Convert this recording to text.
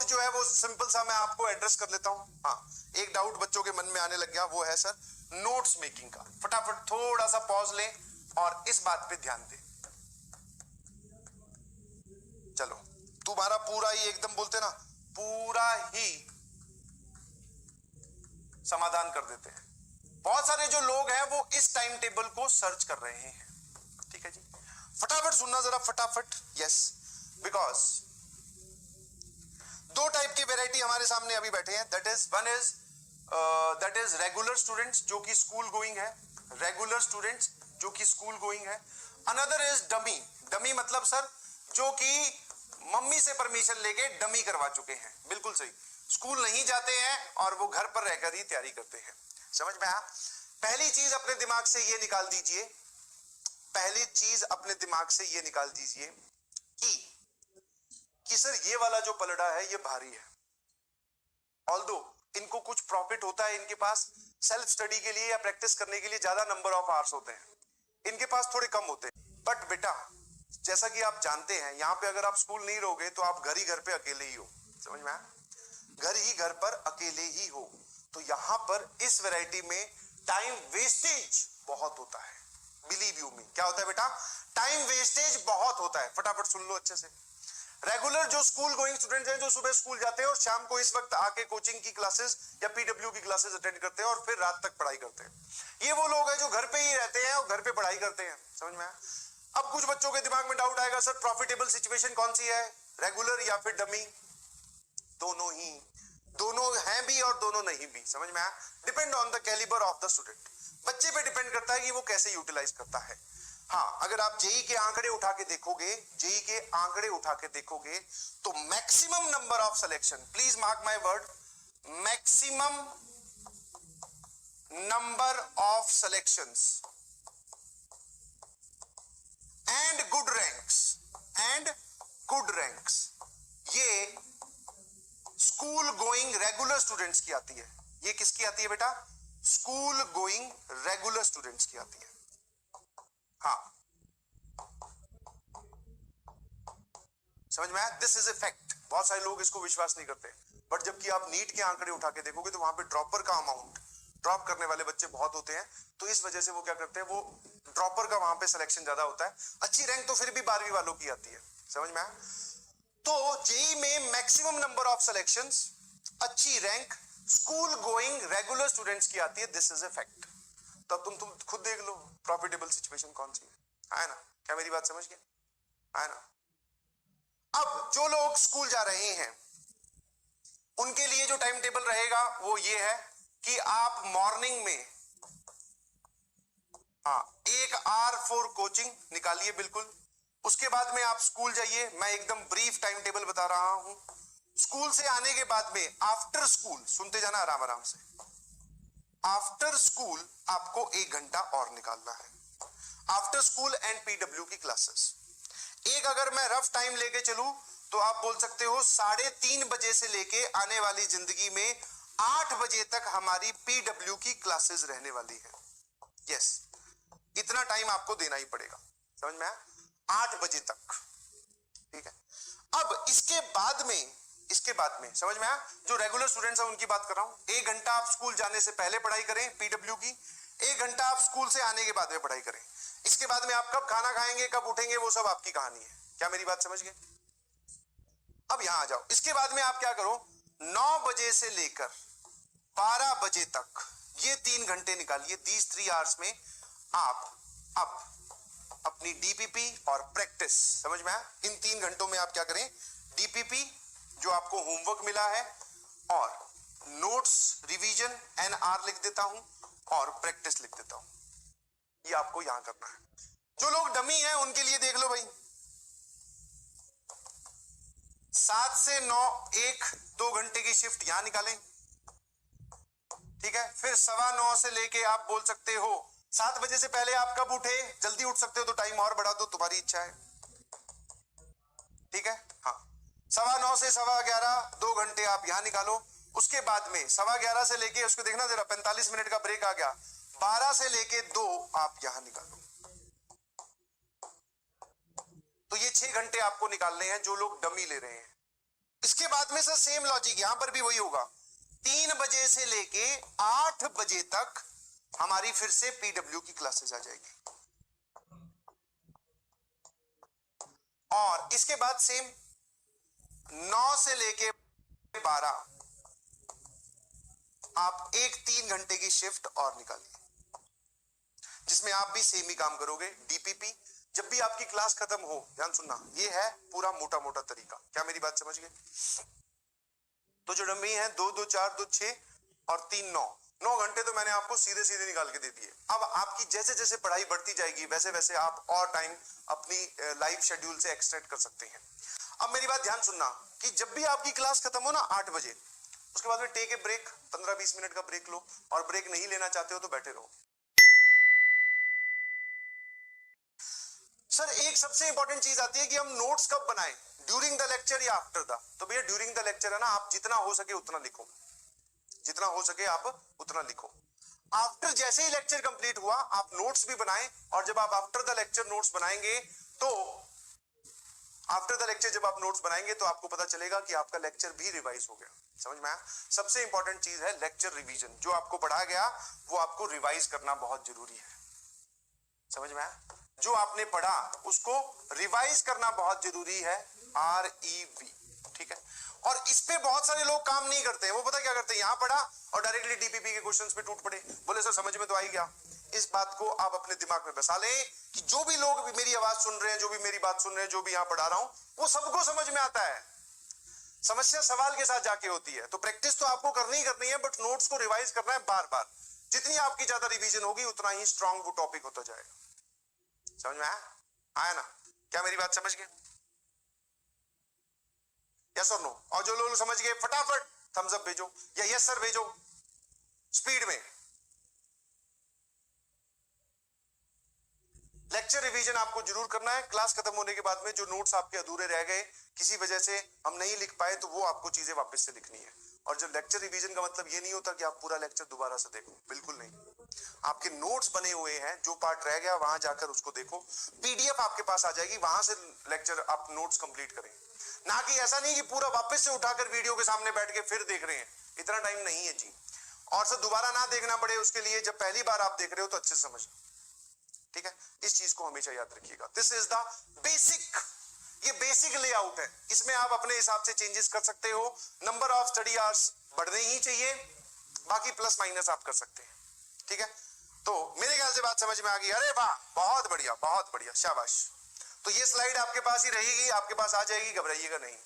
Doubt जो है वो सिंपल सा मैं आपको एड्रेस कर लेता हूं। हाँ, एक डाउट बच्चों के मन में आने लग गया, वो है सर नोट्स मेकिंग का। फटाफट थोड़ा सा पॉज लें और इस बात पे ध्यान दें। चलो, तुम्हारा पूरा ही एकदम बोलते ना, पूरा ही समाधान कर देते हैं। बहुत सारे जो लोग हैं वो इस टाइम टेबल को सर्च कर रहे हैं। ठीक है जी, फटाफट सुनना जरा, फटाफट। यस, बिकॉज दो टाइप की वैरायटी हमारे सामने अभी बैठे हैं। दैट इज रेगुलर स्टूडेंट्स जो कि स्कूल गोइंग है, रेगुलर स्टूडेंट्स जो कि स्कूल गोइंग है। Another is dummy. डमी मतलब सर जो कि मम्मी से परमिशन लेके डमी करवा चुके हैं। बिल्कुल सही, स्कूल नहीं जाते हैं और वो घर पर रहकर ही तैयारी करते हैं। समझ में आया? पहली चीज अपने दिमाग से ये निकाल दीजिए, पहली चीज अपने दिमाग से ये निकाल दीजिए कि सर ये वाला जो पलड़ा है ये भारी है। ऑल्दो इनको कुछ प्रॉफिट होता है, इनके पास सेल्फ स्टडी के लिए या प्रैक्टिस करने के लिए ज्यादा नंबर ऑफ आवर्स होते हैं, इनके पास थोड़े कम होते हैं। बट बेटा, जैसा कि आप जानते हैं, यहां पे अगर आप स्कूल नहीं रहोगे तो आप घर ही घर पे अकेले ही हो। समझ में आया? घर ही घर पर अकेले ही हो। तो यहां पर इस वैरायटी में टाइम वेस्टेज बहुत होता है। बिलीव यू मी, क्या होता है बेटा? टाइम वेस्टेज बहुत होता है। फटाफट सुन लो अच्छे से। रेगुलर जो स्कूल गोइंग स्टूडेंट्स हैं, जो सुबह स्कूल जाते हैं और शाम को इस वक्त आके कोचिंग की क्लासेस या पीडब्ल्यू की क्लासेस अटेंड करते हैं और फिर रात तक पढ़ाई करते हैं, ये वो लोग हैं जो घर पे ही रहते हैं और घर पे पढ़ाई करते हैं। समझ में आया? अब कुछ बच्चों के दिमाग में डाउट आएगा, सर प्रॉफिटेबल सिचुएशन कौन सी है, रेगुलर या फिर डमी? दोनों ही, दोनों हैं भी और दोनों नहीं भी। समझ में आया? Depend on the calibre of the student. बच्चे पे डिपेंड करता है कि वो कैसे यूटिलाइज करता है। हाँ, अगर आप जेई के आंकड़े उठा के देखोगे, जेई के आंकड़े उठा के देखोगे तो maximum number of selection, please mark my word, maximum number of selections and good ranks ये स्कूल गोइंग रेगुलर स्टूडेंट्स की आती है। ये किसकी आती है बेटा? स्कूल गोइंग रेगुलर स्टूडेंट्स की आती है। हाँ, समझ में आया? This is a fact. बहुत सारे लोग इसको विश्वास नहीं करते, बट जबकि आप नीट के आंकड़े उठा के देखोगे तो वहां पे ड्रॉपर का अमाउंट, ड्रॉप करने वाले बच्चे बहुत होते हैं, तो इस वजह से वो क्या करते हैं, वो ड्रॉपर का वहां पे सिलेक्शन ज्यादा होता है। अच्छी रैंक तो फिर भी 12वीं वालों की आती है। समझ में आया? तो जेई में मैक्सिमम नंबर ऑफ सिलेक्शंस, अच्छी rank school going regular students की आती है। This is a fact. तो अब तुम खुद देख लो प्रॉफिटेबल सिचुएशन कौन सी है ना? क्या मेरी बात समझ गए? है ना? अब जो लोग स्कूल जा रहे हैं उनके लिए जो टाइम टेबल रहेगा वो ये है कि आप मॉर्निंग में एक आवर फॉर कोचिंग निकालिए बिल्कुल। उसके बाद में आप स्कूल जाइए। मैं एकदम ब्रीफ टाइम टेबल बता रहा हूं। स्कूल से आने के बाद में आफ्टर स्कूल, सुनते जाना आराम आराम से, आफ्टर स्कूल आपको 1 घंटा और निकालना है। आफ्टर स्कूल एंड पीडब्ल्यू की क्लासेस, एक अगर मैं रफ टाइम लेके चलूं तो आप बोल सकते हो 3:30 बजे से लेके आने वाली जिंदगी में 8 बजे तक हमारी पीडब्ल्यू की क्लासेस रहने वाली है। यस, इतना टाइम आपको देना ही पड़ेगा। समझ में आया? 8 बजे तक। ठीक है। अब इसके बाद में समझ में आया? जो रेगुलर स्टूडेंट्स हैं उनकी बात कर रहा हूं। 1 घंटा आप स्कूल जाने से पहले पढ़ाई करें पीडब्ल्यू की, 1 घंटा आप स्कूल से आने के बाद में पढ़ाई करें। इसके बाद में आप कब खाना खाएंगे, कब उठेंगे, वो सब आपकी कहानी है। क्या मेरी बात समझ गए? अब यहां आ जाओ। इसके बाद में आप क्या करो, 9 बजे से लेकर 12 बजे तक ये 3 घंटे निकालिए। दीज 3 आवर्स में आप अपनी डीपीपी और प्रैक्टिस, समझ में आया? इन 3 घंटों में आप क्या करें, डीपीपी जो आपको होमवर्क मिला है और नोट्स रिवीजन एनआर लिख देता हूं और प्रैक्टिस लिख देता हूं। ये आपको यहां करना है। जो लोग डमी हैं उनके लिए देख लो भाई, 7 से 9 1-2 घंटे की शिफ्ट यहां निकालें। ठीक है। फिर 9:15 से लेके आप बोल सकते हो 7 बजे से पहले आप कब उठे, जल्दी उठ सकते हो तो टाइम और बढ़ा दो, तुम्हारी इच्छा है। ठीक है। हाँ, 9:15 से 11:15 2 घंटे आप यहां निकालो। उसके बाद में 11:15 से लेके, उसको देखना जरा, 45 मिनट का ब्रेक आ गया, 12 से लेके 2 आप यहां निकालो। तो ये 6 घंटे आपको निकालने हैं जो लोग डमी ले रहे हैं। इसके बाद में सर सेम लॉजिक यहां पर भी वही होगा, 3 बजे से लेके 8 बजे तक हमारी फिर से पीडब्ल्यू की क्लासेस आ जाएगी, और इसके बाद सेम 9 से लेके 12 आप एक 3 घंटे की शिफ्ट और निकालिए, जिसमें आप भी सेम ही काम करोगे। डीपीपी जब भी आपकी क्लास खत्म हो, ध्यान सुनना, ये है पूरा मोटा मोटा तरीका। क्या मेरी बात समझ गए? तो जो डमी है 2 2 4 2 6 और 3 9 घंटे तो मैंने आपको सीधे सीधे निकाल के दे दिए। अब आपकी जैसे जैसे पढ़ाई बढ़ती जाएगी वैसे वैसे आप और टाइम अपनी लाइफ शेड्यूल से एक्सटेंड कर सकते हैं। अब मेरी बात ध्यान सुनना कि जब भी आपकी क्लास खत्म हो ना 8 बजे, उसके बाद में टेक ए ब्रेक, 15-20 मिनट का ब्रेक लो, और ब्रेक नहीं लेना चाहते हो तो बैठे रहो। सर एक सबसे इंपॉर्टेंट चीज आती है कि हम नोट्स कब बनाएं, ड्यूरिंग द लेक्चर या आफ्टर द? तो भैया ड्यूरिंग द लेक्चर है ना, आप जितना हो सके उतना लिखो, जितना हो सके आप उतना लिखो। आफ्टर जैसे ही लेक्चर कंप्लीट हुआ आप नोट्स भी बनाएं, और जब आप आफ्टर द लेक्चर नोट्स बनाएंगे तो आफ्टर द लेक्चर जब आप नोट्स बनाएंगे तो आपको पता चलेगा कि आपका लेक्चर भी रिवाइज हो गया। समझ में आया? सबसे इंपॉर्टेंट चीज है लेक्चर रिवीजन। जो आपको पढ़ा गया वो आपको रिवाइज करना बहुत जरूरी है। समझ में आया? जो आपने पढ़ा उसको रिवाइज करना बहुत जरूरी है, REV। ठीक है, और इस पे बहुत सारे लोग काम नहीं करते हैं। वो पता क्या करते हैं, यहां पढ़ा और डायरेक्टली डीपीपी के क्वेश्चंस पे टूट पड़े, बोले सर समझ में तो आ ही गया। इस बात को आप अपने दिमाग में बसा लें कि जो भी लोग भी मेरी आवाज सुन रहे हैं, जो भी मेरी बात सुन रहे हैं, जो भी यहां पढ़ा रहा हूं, वो सबको समझ में आता है। समस्या सवाल के साथ जाके होती है। तो प्रैक्टिस तो आपको करनी ही करनी है, बट नोट्स को रिवाइज करना है बार बार। जितनी आपकी ज्यादा रिवीजन होगी उतना ही स्ट्रांग वो टॉपिक होता जाएगा। समझ में आया? आया ना? क्या मेरी बात समझ गए? यस और नो? और जो लोग समझ गए फटाफट थम्स अप भेजो या यस सर भेजो स्पीड में। लेक्चर रिवीजन आपको जरूर करना है। क्लास खत्म होने के बाद में जो नोट्स आपके अधूरे रह गए, किसी वजह से हम नहीं लिख पाए, तो वो आपको चीजें वापस से लिखनी है। और जब लेक्चर रिवीजन का मतलब ये नहीं होता कि आप पूरा लेक्चर दोबारा से देखो, बिल्कुल नहीं। आपके नोट्स बने हुए हैं, जो पार्ट रह गया वहां जाकर उसको देखो, पीडीएफ आपके पास आ जाएगी, वहां से लेक्चर आप नोट्स कंप्लीट करें। ना कि ऐसा नहीं कि पूरा वापस से उठाकर वीडियो के सामने बैठ के फिर देख रहे हैं, इतना टाइम नहीं है जी। और सर दोबारा ना देखना पड़े उसके लिए जब पहली बार आप देख रहे हो तो अच्छे से समझ। ठीक है, इस चीज को हमेशा याद रखिएगा। दिस इज द बेसिक, ये बेसिक लेआउट है। इसमें आप अपने हिसाब से चेंजेस कर सकते हो। नंबर ऑफ स्टडी आवर्स बढ़ने ही चाहिए, बाकी प्लस माइनस आप कर सकते हैं। ठीक है, तो मेरे ख्याल से बात समझ में आ गई। अरे वाह, बहुत बढ़िया, शाबाश। तो ये स्लाइड आपके पास ही रहेगी, आपके पास आ जाएगी, घबराइएगा नहीं।